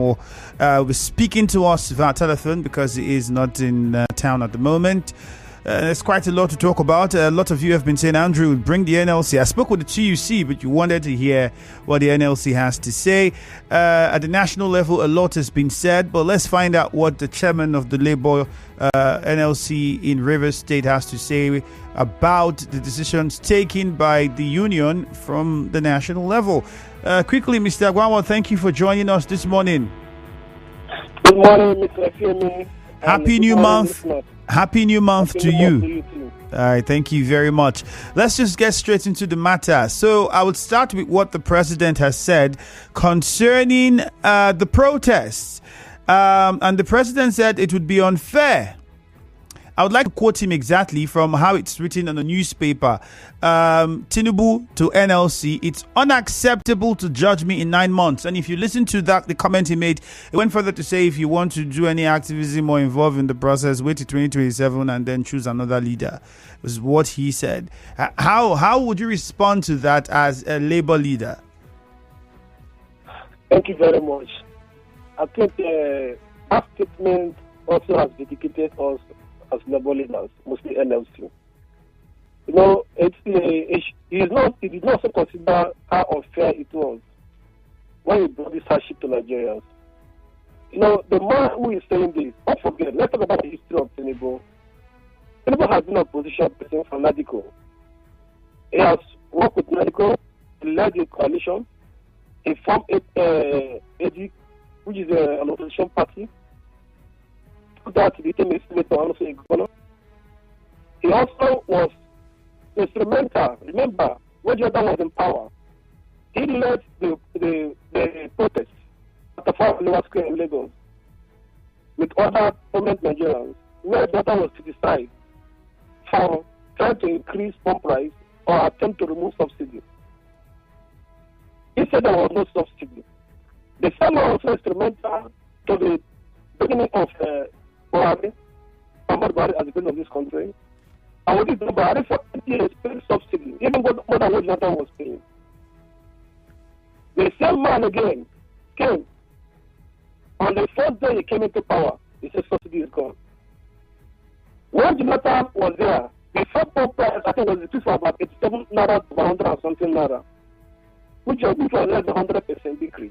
was speaking to us via telephone because he is not in town at the moment. There's quite a lot to talk about. A lot of you have been saying, Andrew, bring the NLC. I spoke with the TUC, but you wanted to hear what the NLC has to say. At the national level, a lot has been said, but let's find out what the chairman of the Labour NLC in Rivers State has to say about the decisions taken by the union from the national level. Quickly, Mr. Agwanwor, thank you for joining us this morning. Good morning, Mr. Femi. Happy New Month. Happy New Month to you. All right, thank you very much. Let's just get straight into the matter. So I would start with what the president has said concerning the protests. And the president said it would be unfair. I would like to quote him exactly from how it's written on the newspaper. Tinubu to NLC, it's unacceptable to judge me in 9 months. And if you listen to that, the comment he made, it went further to say if you want to do any activism or involved in the process, wait to 2027 and then choose another leader, was what he said. How would you respond to that as a Labour leader? Thank you very much. I think that statement also has dedicated us as Labour leaders, mostly NLC. You know, he did not so consider how unfair it was when he brought this hardship to Nigerians. You know, the man who is saying this, don't forget, let's talk about the history of Tinubu. Tinubu has been a opposition person for NADICO. He has worked with NADICO, he led the coalition, he formed AG, which is an opposition party. That he became a senator and also a governor. He also was instrumental. Remember, when Jordan was in power, he led the protests at the Flower Square in Lagos with other prominent Nigerians, where Jordan was criticized for trying to increase pump price or attempt to remove subsidy. He said there was no subsidy. The same was also instrumental to the beginning of Buhari as the president of this country. And what is the Buhari for 20 years paid subsidy, even more than what Jonathan was paying. The same man again came. On the first day he came into power, he said subsidy is gone. When Jonathan was there, the first pump price I think was decreased from about 87 naira to 100 and something naira, which was less than 100% decrease.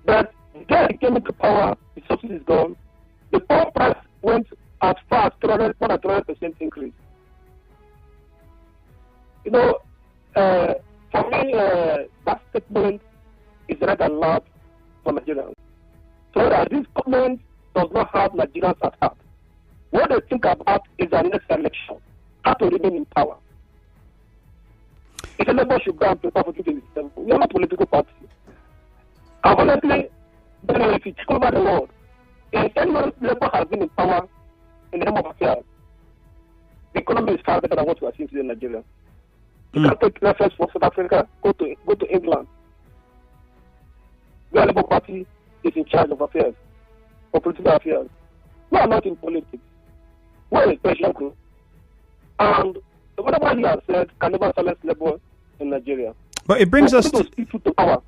But then he came into power, the subsidy is gone. The pump price went as far as 200% increase. You know, for me, that statement is right and loud for Nigerians. So that this government does not have Nigerians at heart. What they think about is the next election, how to remain in power. If a Labour should go and prepare for 2027, we are not a political party. And honestly, if you check over the world, if anyone Labour has been in power in the name of affairs, the economy is far better than what we are seeing today in Nigeria. You can take reference for South Africa, go to England. The Labour Party is in charge of affairs, of political affairs. We are not in politics. We are a special group. And whatever he has said can never silence Labour in Nigeria. But it brings us to speak to power.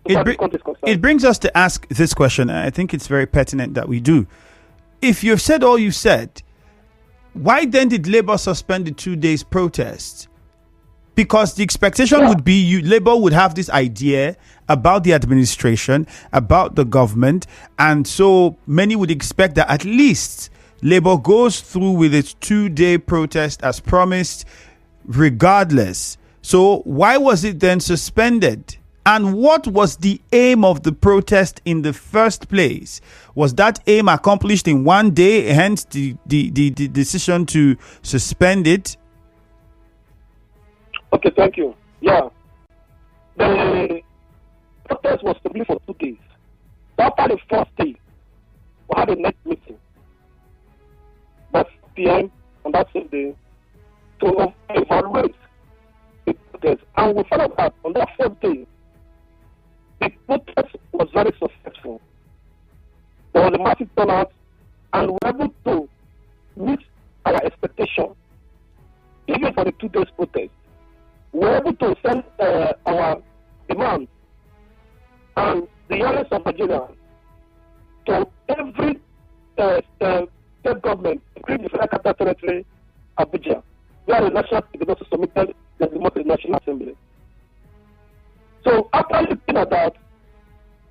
It brings us to ask this question, and I think it's very pertinent that we do. If you've said all you said, why then did Labour suspend the 2 days protest? Because the expectation would be Labour would have this idea about the administration, about the government, and so many would expect that at least Labour goes through with its 2-day protest as promised, regardless. So why was it then suspended? And what was the aim of the protest in the first place? Was that aim accomplished in 1 day, hence the decision to suspend it? Okay, thank you. Yeah. The protest was to be for 2 days. After the first day, we had a next meeting by 4 p.m. on that same day to evaluate the protest. And we found out that on that fourth day, the protest was very successful. There was a massive turnout, and we were able to meet our expectation, even for the 2 days protest. We were able to send our demands, and the youngest of Nigeria Nigeria to every state government, including the Federal Capital Territory, Abuja, where the national secretary also submitted the report to the National Assembly. So after looking at that,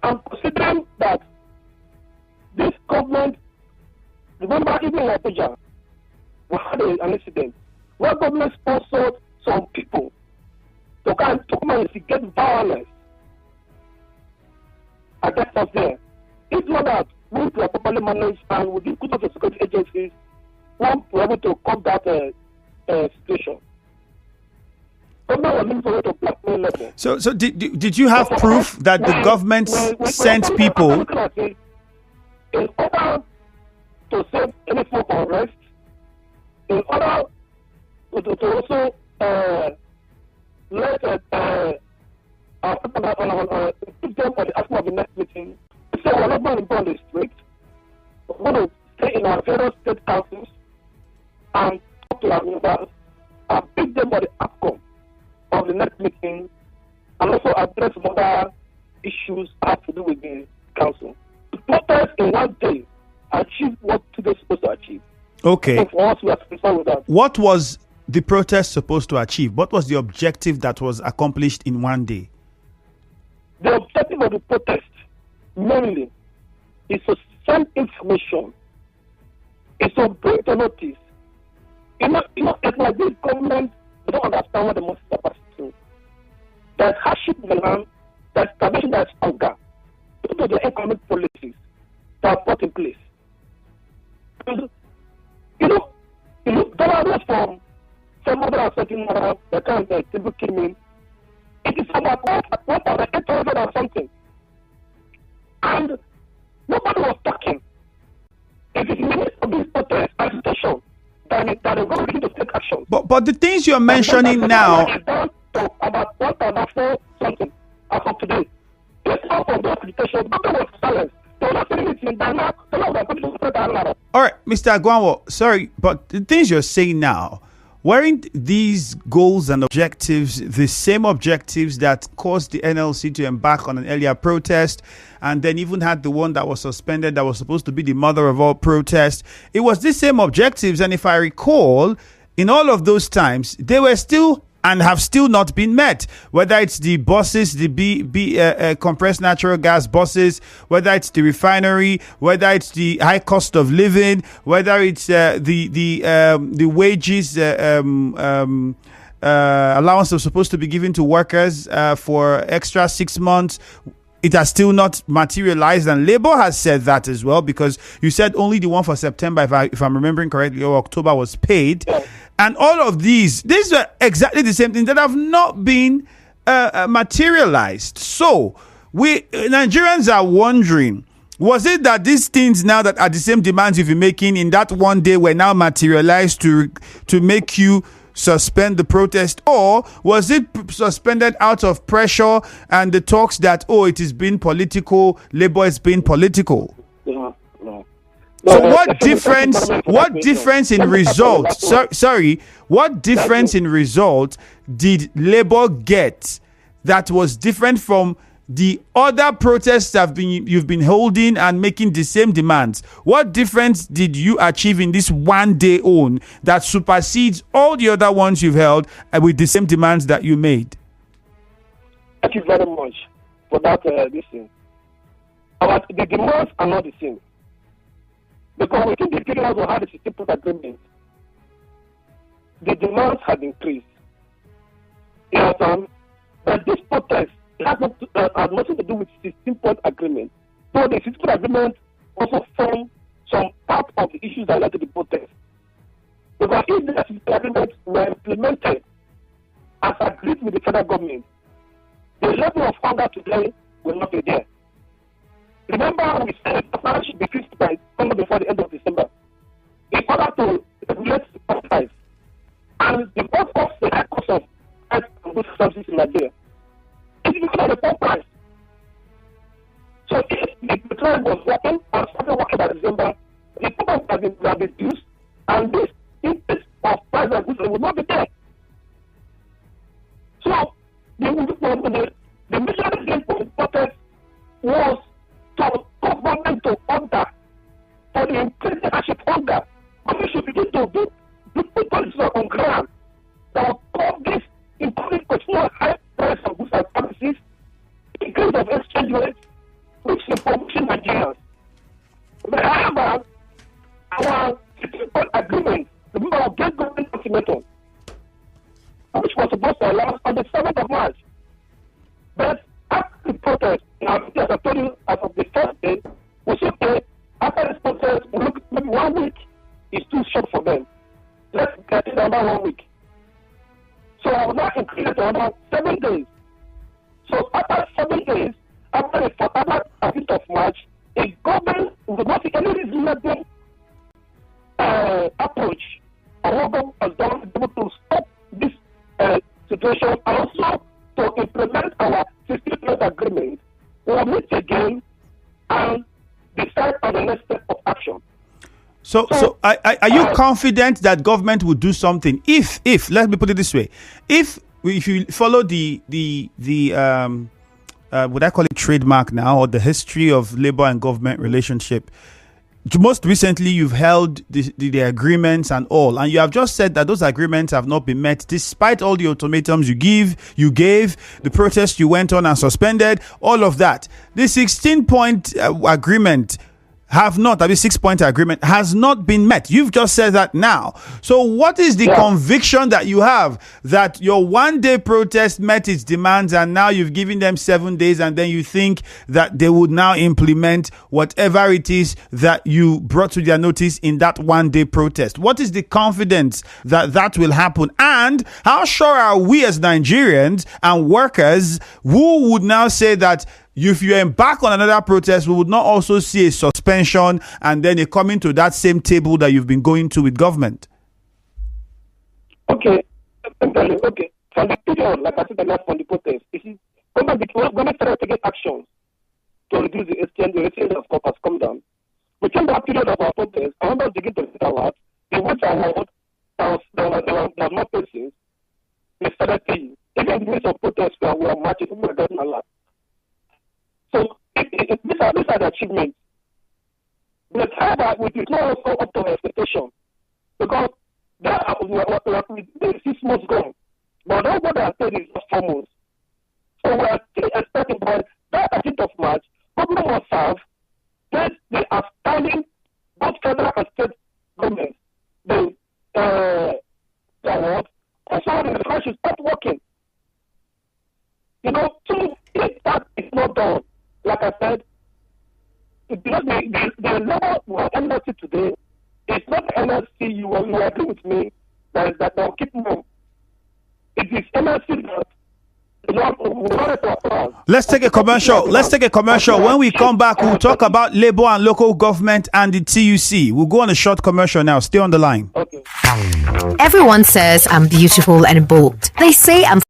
I'm considering that this government, remember even in Abuja, we had an incident where government sponsored some people to come and get violence against us there. It's not that we are properly managed and with the good of the security agencies, we were able to come that situation. So did you have proof that the government sent people? In order to save any form of arrest, in order to also let our people give them for the outcome of the next meeting. So we're not going to go on the street. We're going to stay in our various state councils and talk to our members and pick them for the outcome of the next meeting and also address some other issues that have to do with the council. The protest in one day achieve what they're supposed to achieve. Okay. So for us, we are satisfied with that. What was the protest supposed to achieve? What was the objective that was accomplished in one day? The objective of the protest mainly is to send information, is to bring to notice. It's like this government don't understand what the most are passing through. There's hardship in the land, there's starvation, there's hunger due to the economic policies that are put in place. Dollars from 717 naira, the kind of people came in. It is about 1,800 or something. And nobody was talking. It is minutes of this protest agitation that are going to take action. But the things you're mentioning now is down to about 1,400 something as of today. It's all from the agitation. Nobody was silent. They were not saying anything. All right, Mr. Agwanwor, sorry, but the things you're saying now, weren't these goals and objectives the same objectives that caused the NLC to embark on an earlier protest and then even had the one that was suspended that was supposed to be the mother of all protests? It was the same objectives, and if I recall, in all of those times, they were still and have still not been met, whether it's the buses, the compressed natural gas buses, whether it's the refinery, whether it's the high cost of living, whether it's the wages allowance that's supposed to be given to workers for extra 6 months. It has still not materialized, and Labour has said that as well, because you said only the one for September, if I'm remembering correctly, or October was paid. And all of these are exactly the same thing that have not been materialized. So we Nigerians are wondering, was it that these things now that are the same demands you've been making in that one day were now materialized to make you suspend the protest, or was it suspended out of pressure and the talks that, it is being political, Labour is being political? No. So what difference in result? What difference in result did Labour get that was different from the other protests you've been holding and making the same demands? What difference did you achieve in this one day own that supersedes all the other ones you've held with the same demands that you made? Thank you very much for that. This thing. The demands are not the same. Because within the period we had a 16-point agreement, the demands have increased. You understand? But this protest has nothing to do with 16-point agreement. So the 16-point agreement also formed some part of the issues that led to the protest. Because if the 16-point agreement were implemented as agreed with the federal government, the level of hunger today will not be there. Remember, we said the price should be fixed by before the end of December in order to regulate the price. And the cost of the high cost of goods services in Nigeria is because of the poor price. So if the client was working and started working by December, the price has been reduced, and this increase of price of goods will not be there. So the major reason for the protest was to for the increased leadership hunger. But we should begin to put policies on ground that will cause this including continual high price of goods and services, increase of exchange rates, which information Nigerians. But however, our 16-point agreement, the member of Get Government Ultimatum, which was supposed to allow us on the 7th of March. But after the protest, as I told you, as of the first day, we said, okay, after this protest, we look maybe 1 week is too short for them. Let's get it another 1 week. So I will now increase it to another 7 days. So after 7 days, after the 5th of March, a government will not see any reasonable approach or what government has done to stop this situation and also to implement our 16th agreement. We will meet again and decide on the next step of action. So are you confident that government will do something? If let me put it this way, if you follow the would I call it trademark now, or the history of labor and government relationship, most recently you've held the agreements and all, and you have just said that those agreements have not been met despite all the ultimatums you gave, the protest you went on and suspended, all of that. The 16-point agreement have not, I mean 6-point agreement has not been met. You've just said that now. So what is the conviction that you have that your 1-day protest met its demands and now you've given them 7 days and then you think that they would now implement whatever it is that you brought to their notice in that 1-day protest? What is the confidence that that will happen? And how sure are we as Nigerians and workers who would now say that if you embark on another protest, we would not also see a suspension and then a coming to that same table that you've been going to with government? Okay. Okay. From the period, like I said, the last from the protest, you see, government started taking actions to reduce the exchange of cost has come down. Within that period of our protest, I want to begin to sit out. The wage award, there was more places. They started paying. Even in the midst of protests, we are marching, people are getting a lot. So these are the achievements. But however, we did not also up to our expectation because the 6 months gone. But now what I said is just 4 months. So we are still expecting by that 13th of March, government must have that they are standing both federal and state governments. The award also the country should start working. You know, so if that is not done, like I said, because the level of NLC today is not NLC, you agree with me, that will keep moving. It is NLC that Let's take a commercial. When we come back, we'll talk about labor and local government and the TUC. We'll go on a short commercial now. Stay on the line. Okay. Everyone says I'm beautiful and bold. They say I'm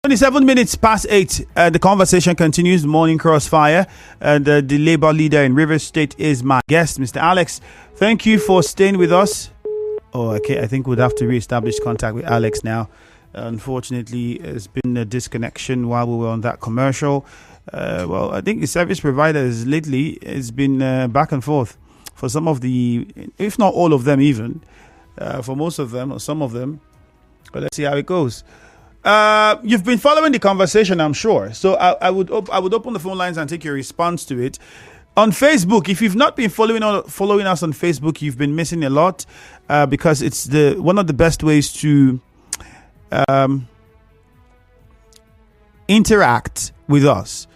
27 minutes past 8. The conversation continues. Morning crossfire. The Labour leader in Rivers State is my guest, Mr. Alex. Thank you for staying with us. Oh, okay. I think we'd have to re-establish contact with Alex now. Unfortunately, there's been a disconnection while we were on that commercial. Well, I think the service providers lately has been back and forth for some of the, if not all of them even, for most of them or some of them. But let's see how it goes. You've been following the conversation, I'm sure. So I would open the phone lines and take your response to it. On Facebook, if you've not been following us on Facebook, you've been missing a lot because it's one of the best ways to interact with us.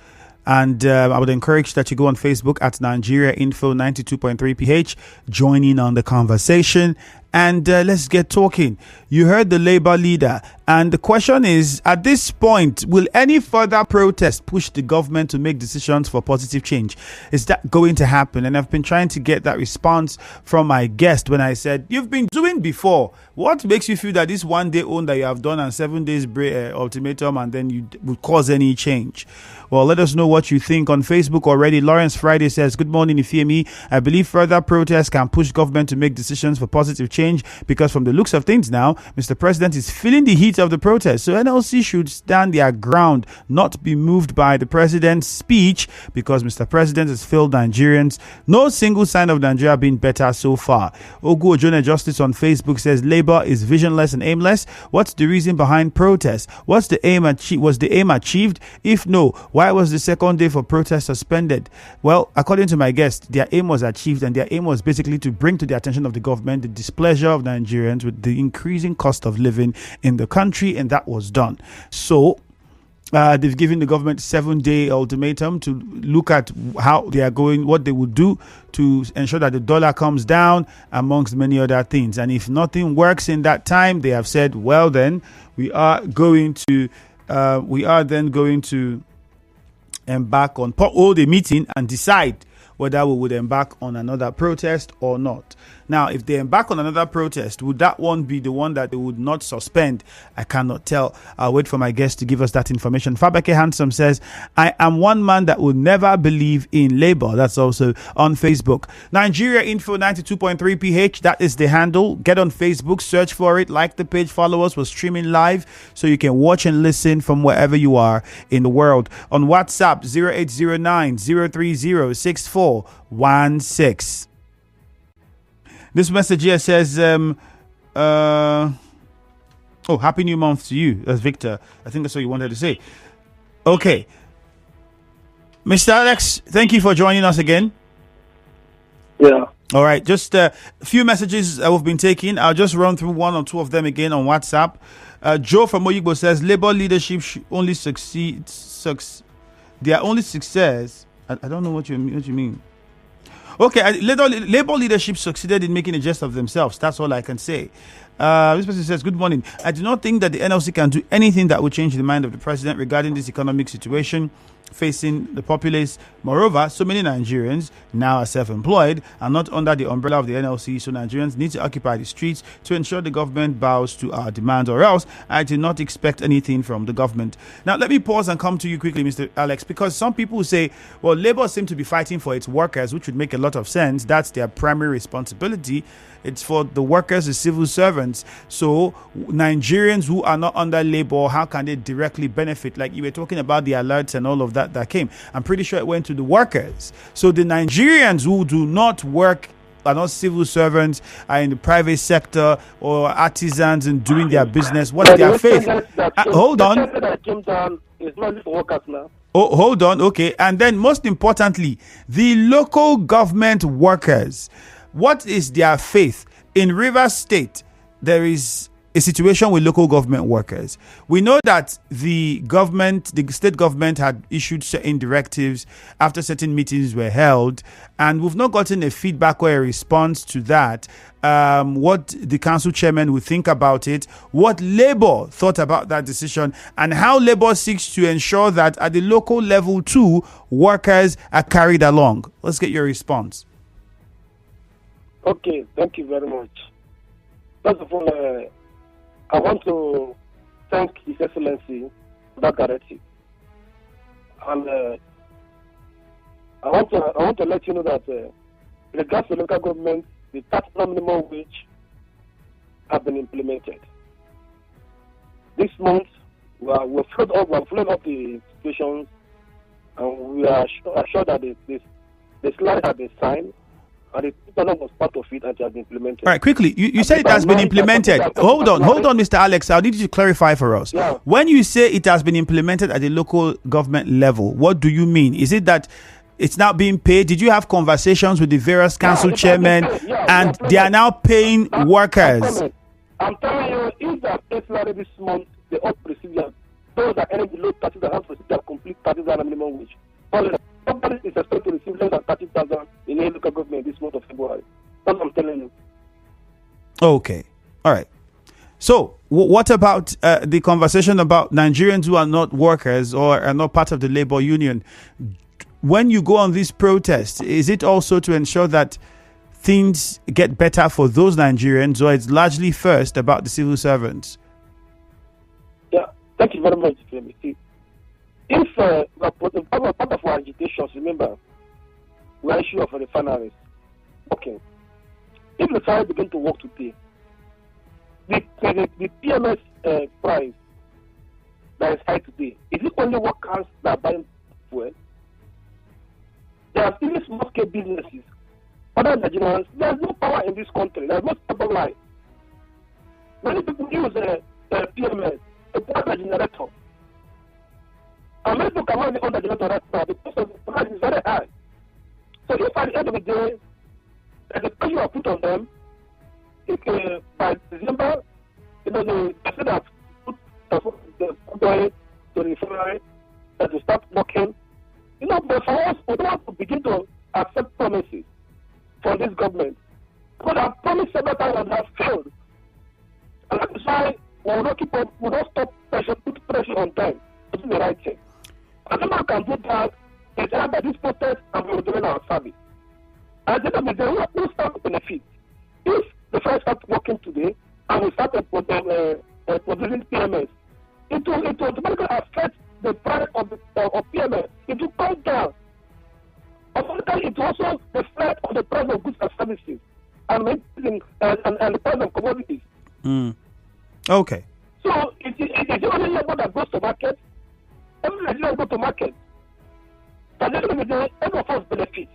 And I would encourage that you go on Facebook at Nigeria Info 92.3 PH, join in on the conversation, and let's get talking. You heard the Labour leader, and the question is, at this point, will any further protest push the government to make decisions for positive change? Is that going to happen? And I've been trying to get that response from my guest when I said, you've been doing before. What makes you feel that this 1 day own that you have done and 7 days ultimatum and then you would cause any change? Well, let us know what you think on Facebook already. Lawrence Friday says, good morning, Ifemi. I believe further protests can push government to make decisions for positive change because from the looks of things now, Mr. President is feeling the heat of the protest. So NLC should stand their ground, not be moved by the president's speech because Mr. President has failed Nigerians. No single sign of Nigeria being better so far. Ogu Ojone Justice on Facebook says, Labour is visionless and aimless. What's the reason behind protests? Was the aim achieved? If no, why was the second day for protest suspended? Well, according to my guest, their aim was achieved, and their aim was basically to bring to the attention of the government the displeasure of Nigerians with the increasing cost of living in the country, and that was done. So they've given the government 7-day ultimatum to look at how they are going, what they would do to ensure that the dollar comes down, amongst many other things. And if nothing works in that time, they have said, well, then we are going to embark on hold a meeting and decide whether we would embark on another protest or not. Now, if they embark on another protest, would that one be the one that they would not suspend? I cannot tell. I'll wait for my guest to give us that information. Fabeke Handsome says, I am one man that would never believe in Labour. That's also on Facebook. Nigeria Info 92.3 PH, that is the handle. Get on Facebook, search for it, like the page, follow us. We're streaming live so you can watch and listen from wherever you are in the world. On WhatsApp, 0809 030 6416. This message here says, Happy New Month to you. That's Victor. I think that's what you wanted to say. Okay. Mr. Alex, thank you for joining us again. Yeah. All right. Just a few messages we've been taking. I'll just run through one or two of them again on WhatsApp. Joe from Oyigbo says, Labour leadership should only their only success. I don't know what you mean. Okay, Labour leadership succeeded in making a jest of themselves. That's all I can say. This person says, good morning. I do not think that the NLC can do anything that will change the mind of the president regarding this economic situation facing the populace. Moreover, so many Nigerians now are self-employed and not under the umbrella of the NLC, so Nigerians need to occupy the streets to ensure the government bows to our demands, or else I do not expect anything from the government. Now, let me pause and come to you quickly, Mr. Alex, because some people say, well, Labour seem to be fighting for its workers, which would make a lot of sense. That's their primary responsibility. It's for the workers, the civil servants. So Nigerians who are not under Labour, how can they directly benefit? Like you were talking about the alerts and all of that came. I'm pretty sure it went to the workers. So the Nigerians who do not work, are not civil servants, are in the private sector or artisans and doing their business. What's their faith? Hold on. It's not for workers now. Oh, hold on. Okay. And then most importantly, the local government workers. What is their faith? In Rivers State, there is a situation with local government workers. We know that the state government had issued certain directives after certain meetings were held, and we've not gotten a feedback or a response to that. What the council chairman would think about it, what Labour thought about that decision, and how Labour seeks to ensure that at the local level too, workers are carried along. Let's get your response. Okay, thank you very much. First of all, I want to thank His Excellency that directive. And I want to let you know that in regards to local government, the tax minimum wage have been implemented. This month, we've followed up the situations, and we are sure that the slide has been signed, and the plan was part of it and it has been implemented. All right, quickly, you said it has been implemented. Hold on, Mr. Alex. I need you to clarify for us. Yeah. When you say it has been implemented at the local government level, what do you mean? Is it that it's now being paid? Did you have conversations with the various council chairmen and they are now paying workers? I'm telling you, if they are paid salary this month, they ought to receive their, those that earn below 30,000 have to receive their complete 30,000 minimum wage. Somebody is expected to receive less than 30,000 in a local government this month of February. That's what I'm telling you. Okay. All right. So, what about the conversation about Nigerians who are not workers or are not part of the labor union? When you go on these protests, is it also to ensure that things get better for those Nigerians, or it's largely first about the civil servants? Yeah, thank you very much, Femi. If part of our agitations, remember, we are issue of the refineries. Okay. If the refineries begin to work today, the PMS price that is high today, is it only workers that are buying fuel? There are still small scale businesses. Other Nigerians, there's no power in this country. There's no stable line. Many people use PMS, a power generator. And many people can on the generator right now because the price is very high. So if at the end of the day, the pressure are put on them, if by December, they say that the oil to the refinery, that to start working. But for us, we don't have to begin to accept promises from this government. Because our promise several times have failed. And that is why we will not stop put pressure on them to do the right thing. And no one can do that. It's either this protest and we will doing our service. And then we will start to benefit. If the first start working today and we start producing PMS, it will automatically affect the price of PMS. It will come down. Automatically, it will also reflect on the price of goods and services and the price of commodities. Okay. So it's only labor that goes to market. Every Nigerian goes to market. But at the end of the day, every of us benefit.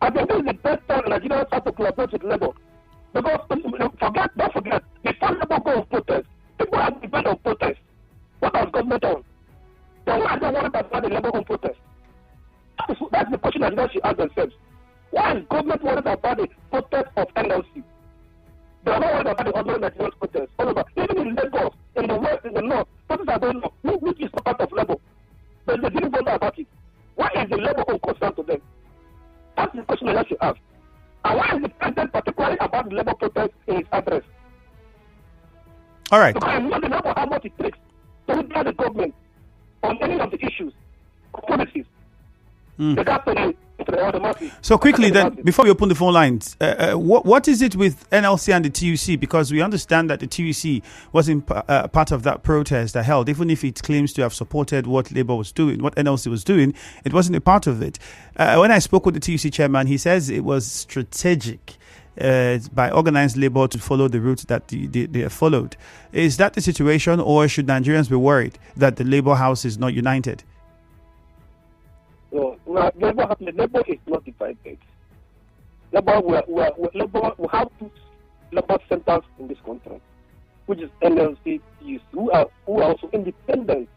I think this is the best time Nigerians have to collaborate with labor. Because don't forget, before labor go on protest, people have depend on protest. What has government done? Then why don't worry about the labor on protest? That's the question Nigerians should ask themselves. Why is government worried about the protest of NLC? They are not worried about the other Nigerian protests all over. Even in Lagos, in the west, in the north, protests are going on, which is not part of labor. But they didn't bother about it. Why is the labor concerned to them? That's the question I should ask. And why is the president particularly about the labor protest in his address? All right. Because I know the number how much it takes to withdraw the government on any of the issues, policies. So quickly then, before we open the phone lines, what is it with NLC and the TUC? Because we understand that the TUC wasn't part of that protest that held, even if it claims to have supported what Labour was doing, what NLC was doing, it wasn't a part of it. When I spoke with the TUC chairman, he says it was strategic by organized Labour to follow the route that they have followed. Is that the situation, or should Nigerians be worried that the Labour House is not united? No, Labour is not divided. Labour, we have two Labour centers in this country, which is NLC, who are also independent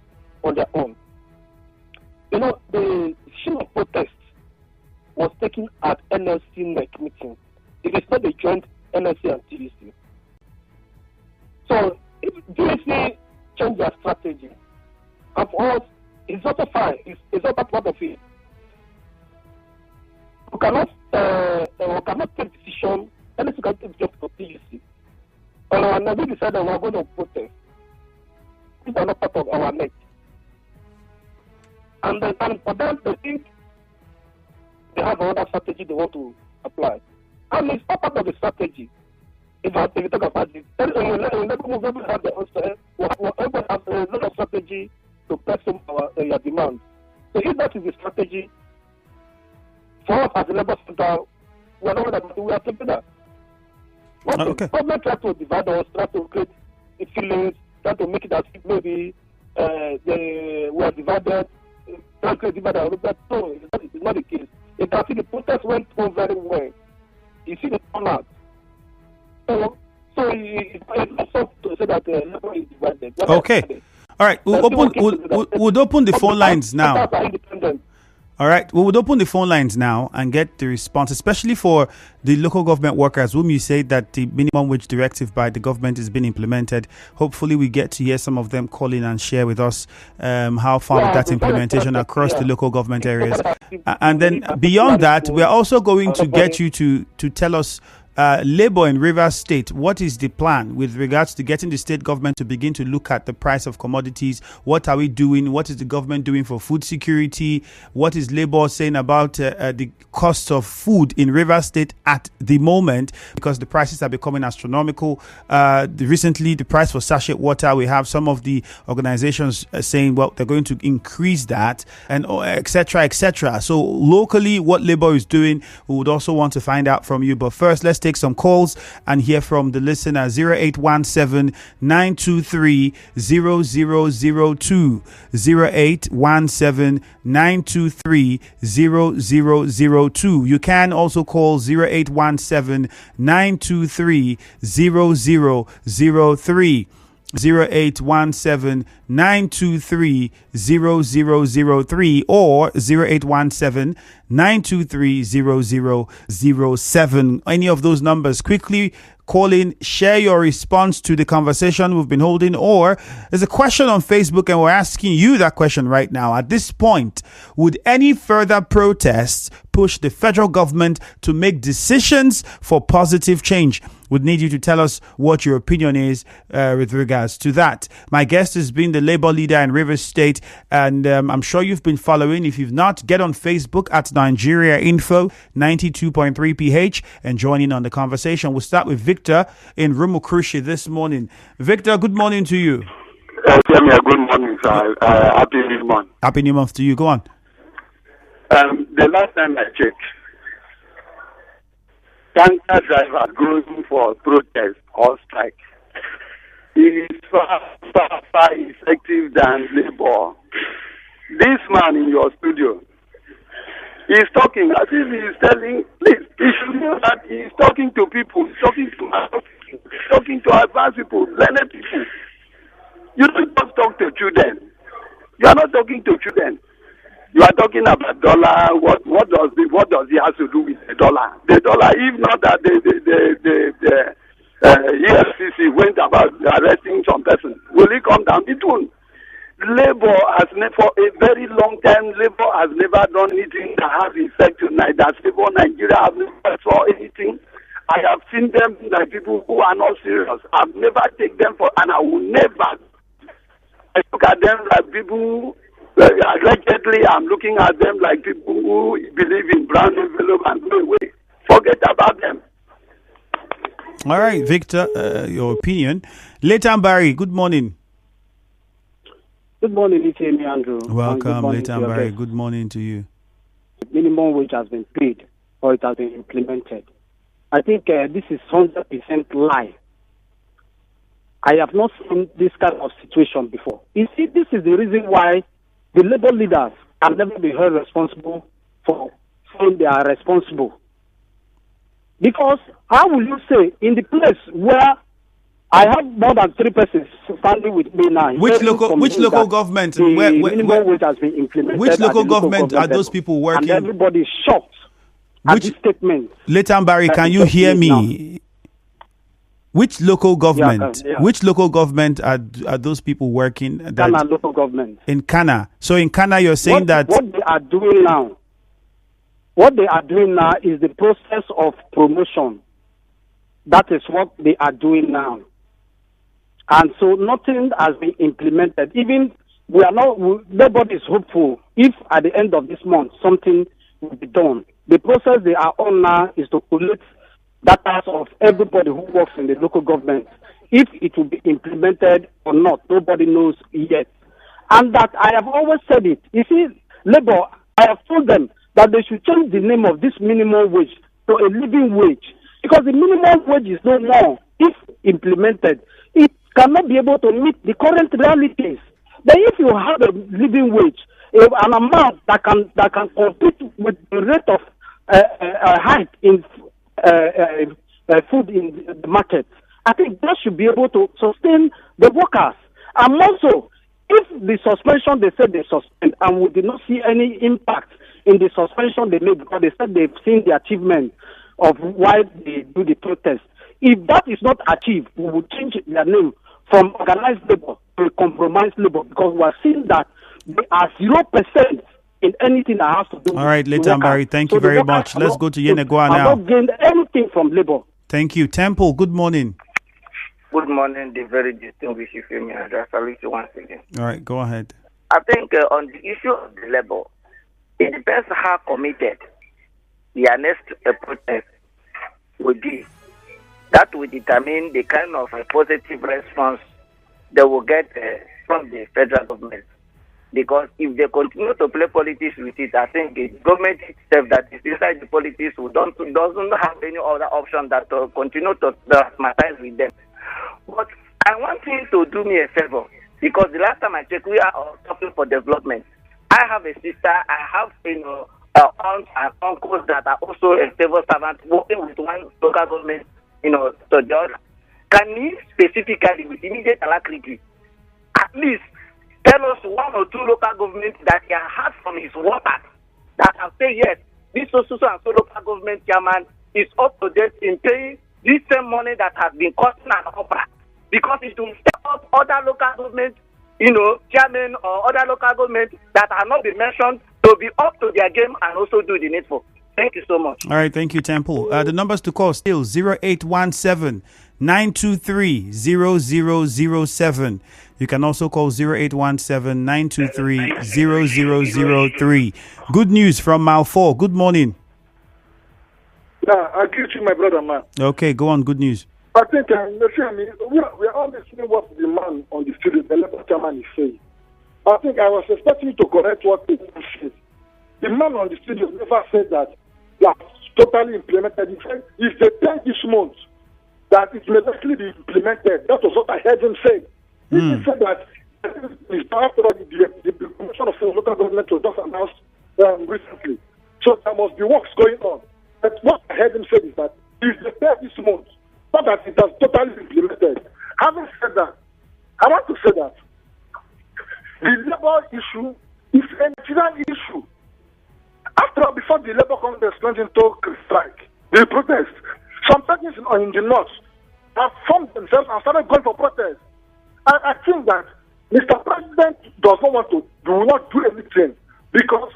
on their own. The decision of protest was taken at NLC NEC meeting. It is not a joint NLC and TUC. So if TUC change their strategy, and for us, it's also fine. It's also part of it. We cannot take decision. NLC can take decision for TUC. And we decided we are going to protest. These are not part of our net. And for them, they think they have another strategy they want to apply. And it's not part of the strategy. If you talk about it, everyone has their own strategy. strategy to press some of your demands. So if that is the strategy, for us as a Labour Center, we are not that we are taking that. Okay. Government try to divide us, try to create feelings, try to make it as if maybe we are divided, try to divide our group. No, it's not the case. You can see the protest went on very well. You see the turnout. So it's not so to say that Labour is divided. Okay. All right. We'll open the phone lines now. All right. We would open the phone lines now and get the response, especially for the local government workers, whom you say that the minimum wage directive by the government is being implemented. Hopefully, we get to hear some of them call in and share with us how far with that implementation across the local government areas. And then beyond that, we're also going to get you to tell us Labour in Rivers State, what is the plan with regards to getting the state government to begin to look at the price of commodities? What are we doing? What is the government doing for food security? What is Labour saying about the cost of food in Rivers State at the moment? Because the prices are becoming astronomical. Recently, the price for sachet water, we have some of the organizations saying, well, they're going to increase that, and et cetera, et cetera. So locally, what Labour is doing, we would also want to find out from you. But first, let's take some calls and hear from the listener. 0817 923 0002, 0817 923 0002. You can also call 0817 923 0003. 0817 923 0003 or 0817 923 0007. Any of those numbers. Quickly call in, share your response to the conversation we've been holding, or there's a question on Facebook and we're asking you that question right now. At this point, would any further protests push the federal government to make decisions for positive change? Would need you to tell us what your opinion is with regards to that. My guest has been the Labour leader in Rivers State, and I'm sure you've been following. If you've not, get on Facebook at Nigeria Info 92.3 PH and join in on the conversation. We'll start with Victor in Rumukrushi this morning. Victor, good morning to you. Good morning, sir. Happy New Month. Happy New Month to you. Go on. The last time I checked, tanker drivers going for protest or strike is far effective than Labour. This man in your studio is talking as if he is telling, please, he should know that he is talking to people, talking to advanced people, learned people. You don't just talk to children. You are not talking to children. You are talking about dollar. What does it have to do with the dollar? The dollar, if not that the EFCC went about arresting some person, will it come down? It won't. Labour has never, for a very long time, Labour has never done anything that has effect tonight. That people Nigeria have never saw anything. I have seen them like people who are not serious. I've never taken them for, and I will never. I look at them like people. Allegedly, I'm looking at them like people who believe in brown envelope and go away. Forget about them. All right, Victor, your opinion. Leighton Barry, good morning. Good morning, it's Amy Andrew. Welcome, Leighton Barry. Good morning to you. Minimum wage has been paid or it has been implemented. I think this is 100% lie. I have not seen this kind of situation before. You see, this is the reason why the Labour leaders have never been held responsible for saying they are responsible. Because how will you say in the place where I have more than 3 persons standing with me now? Which local government? Minimum wage has been implemented. Which local government are those people working? And everybody is shocked at this statement. Leighton Barry, can you hear me? Which local government? Yeah. Which local government are those people working? Kana local government. In Kana. So in Kana, you're saying that what they are doing now. What they are doing now is the process of promotion. That is what they are doing now. And so nothing has been implemented. Even nobody is hopeful if at the end of this month something will be done. The process they are on now is to collect data of everybody who works in the local government. If it will be implemented or not, nobody knows yet. And that I have always said it. You see, Labour, I have told them that they should change the name of this minimum wage to a living wage. Because the minimum wage is no more, if implemented. It cannot be able to meet the current realities. But if you have a living wage, an amount that can compete with the rate of hike in food in the market, I think that should be able to sustain the workers. And also, if the suspension they said they suspend and we did not see any impact in the suspension they made because they said they've seen the achievement of why they do the protest. If that is not achieved, we will change their name from organized labor to compromised labor because we are seeing that they are 0% in anything that has to do with. All right, Leighton Barry, thank you very much. Let's go to Yenegua now. I've not gained anything from labor. Thank you. Temple, good morning. Good morning, the very distinguished Ifemi, and I salute you once again. All right, go ahead. I think on the issue of the labor, it depends how committed the next protest will be. That will determine the kind of a positive response they will get from the federal government. Because if they continue to play politics with it, I think the government itself that is inside the politics doesn't have any other option than to continue to dramatize with them. But I want him to do me a favor, because the last time I checked, we are talking for development. I have a sister, I have aunts and uncles that are also a civil servant working with one local government, to the other. Can he specifically, with immediate alacrity, at least tell us one or two local governments that he has had from his workers that have said, yes, this so and so local government chairman is up to date in paying this same money that has been costing an opera, because it will step up other local government, chairmen or other local government that have not been mentioned to be up to their game and also do the needful. Thank you so much. All right, thank you, Temple. The numbers to call still 0817 923 0007. You can also call 0817 923 0003. Good news from Malfour. Good morning. Yeah, I greet you, my brother, man. Okay, go on. Good news. I think, we are all listening what the man on the studio, the local chairman, is saying. I think I was expecting you to correct what he said. The man on the studio never said that they are totally implemented. He said, if they pay this month, that it may likely be implemented. That was what I heard him say. He said that after the Commission of Local Government was just announced recently. So there must be works going on. But what I heard him say is that if they pay this month, not that it has totally implemented. Having said that, I want to say that the labor issue is a Nigerian issue. After all, before the Labour Congress went into strike, the protest, some persons in the north have formed themselves and started going for protest. And I think that Mr. President do not do anything, because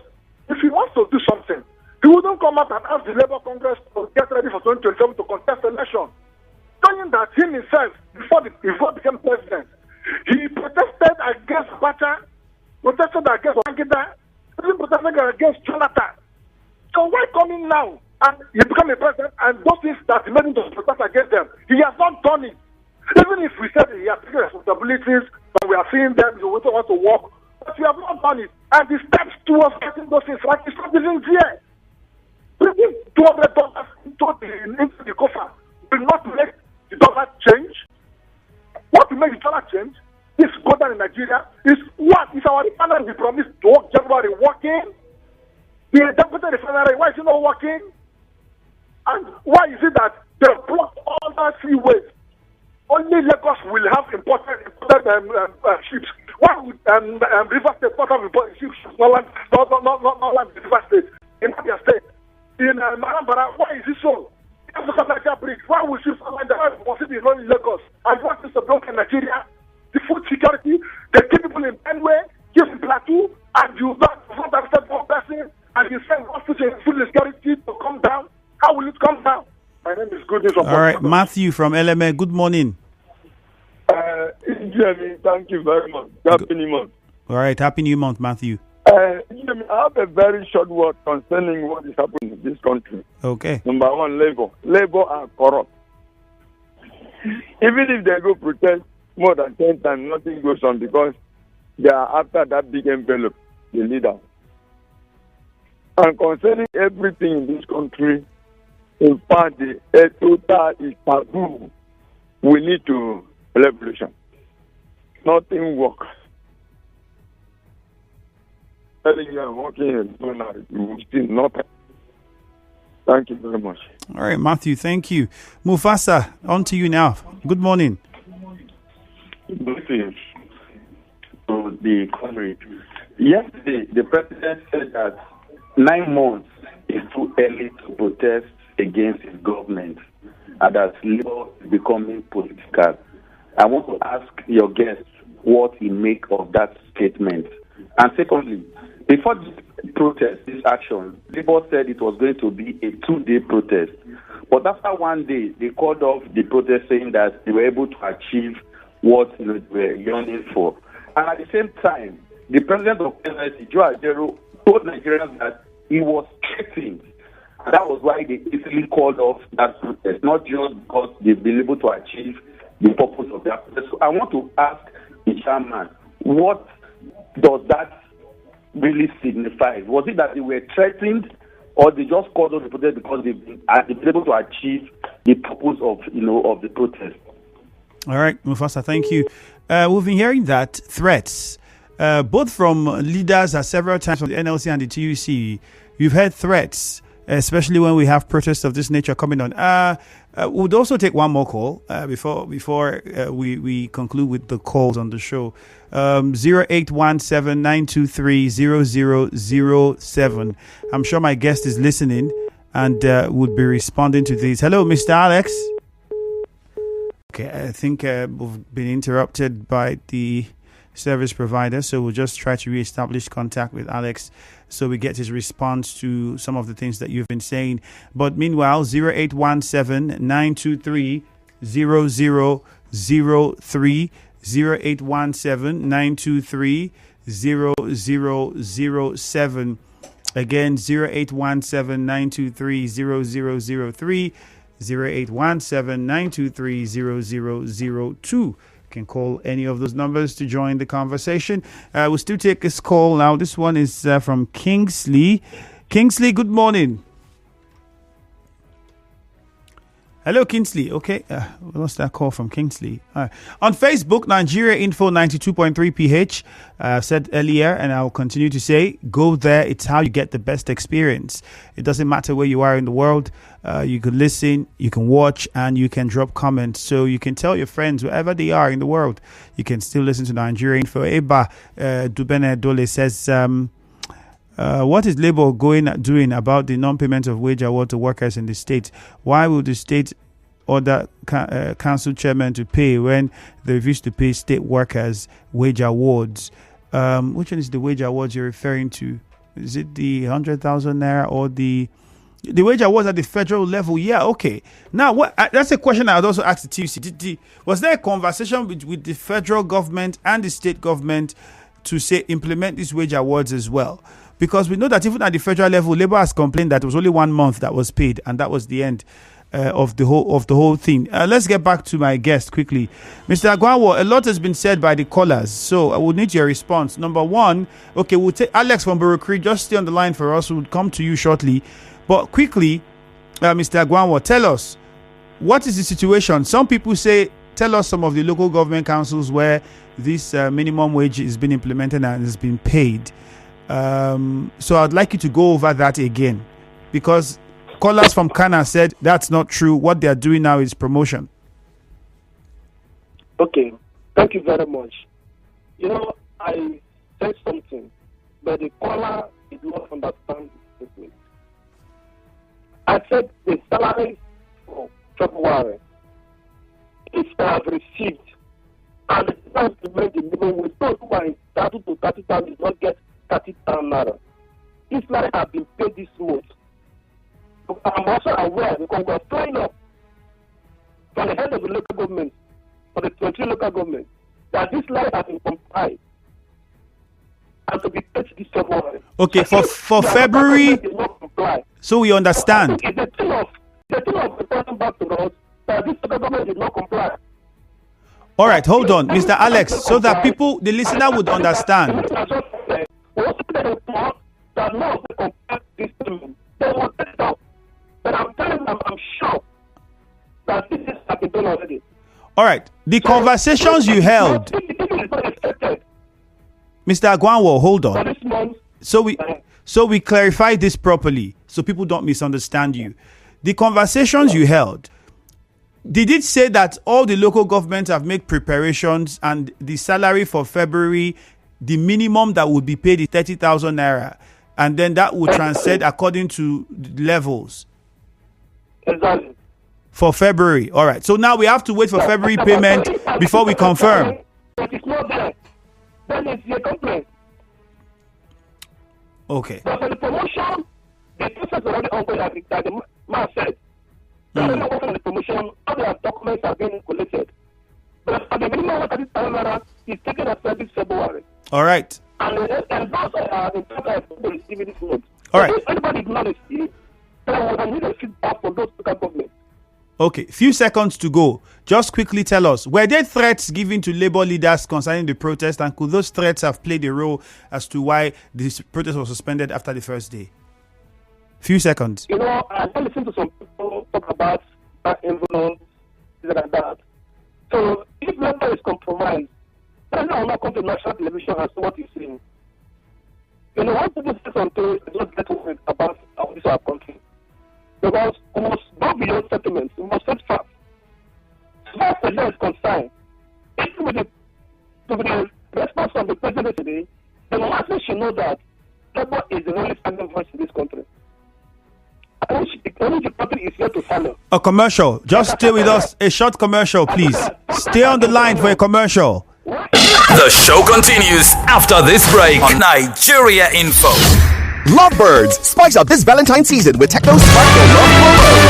if he wants to do something, he wouldn't come out and ask the Labour Congress to get ready for 2027 to contest the election. Knowing that him himself, before he became president, he protested against Bacha, protested against Wangida, even protested against Jonathan. So why coming now and he become a president and those things that made him to protest against them, he has not done it. Even if we said he has taken responsibilities, but we are seeing them, we also want to work, but we have not done it. And the steps towards getting those things right is not even here. Bringing $200 into the coffer will not make the dollar change. What will make the dollar change is go down in Nigeria. Is what is our refinery we promised to work January working? The deputy refinery, why is it not working? And why is it that they blocked all our freeways? Only Lagos will have imported ships. Why would River State not have imported ships? Not River State. In Abia State. In Marambara, why is it so? Why would ships not like that? Was it in Lagos? And what is the block in Nigeria? The food security, they keep people in Benue, give in Plateau, and you not accept one person, and you send food security to come down. How will it come down? My name is Goodness. All right, Matthew from LMA. Good morning. Jeremy, thank you very much. Happy New Month. All right, Happy New Month, Matthew. Jeremy, I have a very short word concerning what is happening in this country. Okay. Number one, labor. Labor are corrupt. Even if they go protest more than 10 times, nothing goes on, because they are after that big envelope, the leader. And concerning everything in this country, in fact, the total is taboo. We need to revolution. Nothing works. Telling you I'm working in Donald, you will still nothing. Thank you very much. All right, Matthew, thank you. Mufasa, on to you now. Good morning. Good morning to the comrade. Yesterday, the president said that 9 months is too early to protest against his government and that Labour is becoming political. I want to ask your guests what he make of that statement. And secondly, before this protest, this action, Labour said it was going to be a 2-day protest. But after 1 day, they called off the protest saying that they were able to achieve what they were yearning for. And at the same time, the president of NYC, Joe Ajero, told Nigerians that he was threatened. And that was why they easily called off that protest, not just because they've been able to achieve the purpose of that protest. So I want to ask the chairman, what does that really signify? Was it that they were threatened, or they just called off the protest because they've been able to achieve the purpose of the protest? All right, Mufasa, thank you. We've been hearing that threats, both from leaders several times from the NLC and the TUC. You've heard threats, especially when we have protests of this nature coming on. We'll also take one more call before we conclude with the calls on the show. 0817-923-0007. I'm sure my guest is listening and would be responding to these. Hello, Mr. Alex. Okay, I think we've been interrupted by the service provider, so we'll just try to reestablish contact with Alex so we get his response to some of the things that you've been saying. But meanwhile, 0817-923-0003, 0817-923-0007. Again, 0817-923-0003, 0817-923-0002. Can call any of those numbers to join the conversation. We'll still take this call now. This one is from Kingsley. Kingsley, good morning. Hello, Kingsley. Okay, we lost that call from Kingsley. On Facebook, Nigeria Info 92.3 PH. Said earlier, and I'll continue to say, go there. It's how you get the best experience. It doesn't matter where you are in the world. You can listen, you can watch, and you can drop comments. So you can tell your friends, wherever they are in the world, you can still listen to Nigeria Info. Eba Dubene Dole says, what is Labour doing about the non-payment of wage award to workers in the state? Why will the state order council chairman to pay when they refuse to pay state workers wage awards? Which one is the wage awards you're referring to? Is it the 100,000 naira or the wage awards at the federal level? Yeah, okay. Now, that's a question I would also ask the TUC. Was there a conversation with the federal government and the state government to say implement these wage awards as well? Because we know that even at the federal level, Labour has complained that it was only 1 month that was paid, and that was the end of the whole thing. Let's get back to my guest quickly, Mr. Agwanwor. A lot has been said by the callers, so I would need your response. Number one, okay, we'll take Alex from Burukri. Just stay on the line for us. We'll come to you shortly, but quickly, Mr. Agwanwor, tell us what is the situation. Some people say, tell us some of the local government councils where this minimum wage has been implemented and has been paid. So I'd like you to go over that again, because callers from Kana said that's not true. What they are doing now is promotion. Okay, thank you very much. I said something, but the caller did not understand the statement. I said the salary for February is received, and the time to make the minimum wage, those who are entitled to 30,000 did not get 30,000 naira. This money has been paid this month. But I'm also aware, because we're throwing up from the head of the local government, for the 23 local government, that this line has been complied and to be paid this February. Okay, for February, so we understand. It's the thing of reporting back to us that this local government did not comply. All right, hold on, Mr. Alex, so that the listener would understand. But I'm telling them, I'm sure that this has been done already. All right, the conversations you held, Mr. Agwanwor, hold on. So we clarify this properly, so people don't misunderstand you. The conversations you held, did it say that all the local governments have made preparations and the salary for February, the minimum that would be paid is 30,000 naira, and then that would transcend according to levels? Exactly. For February. All right. So now we have to wait for February payment before we confirm. But it's not there. Then it's a complaint. Okay. But for the promotion, the process already ongoing, like the man said. They're not working on the promotion, all their documents are being collected. But for the minimum work at this time, is taken effect this February. All right. And those in terms of receiving this note. All right. If anybody ignores it, then we need a feedback from those local governments. Okay, few seconds to go. Just quickly tell us, were there threats given to labor leaders concerning the protest, and could those threats have played a role as to why this protest was suspended after the first day? Few seconds. You know, I listen to some people talk about envelopes, things like that. So if labor is compromised, then I will not come to national television and see what he's saying. You know, once people say something, they just get worried about this our country. Because we must go beyond settlements, we must set facts. As far as the law is concerned, if with the response from the president today, the masses should know that labor is the only standing voice in this country. Only the country is here to follow. A commercial. Just stay with us. A short commercial, please. Stay on the line for a commercial. The show continues after this break on Nigeria Info. Lovebirds, spice up this Valentine season with Techno Sparkle Love promo.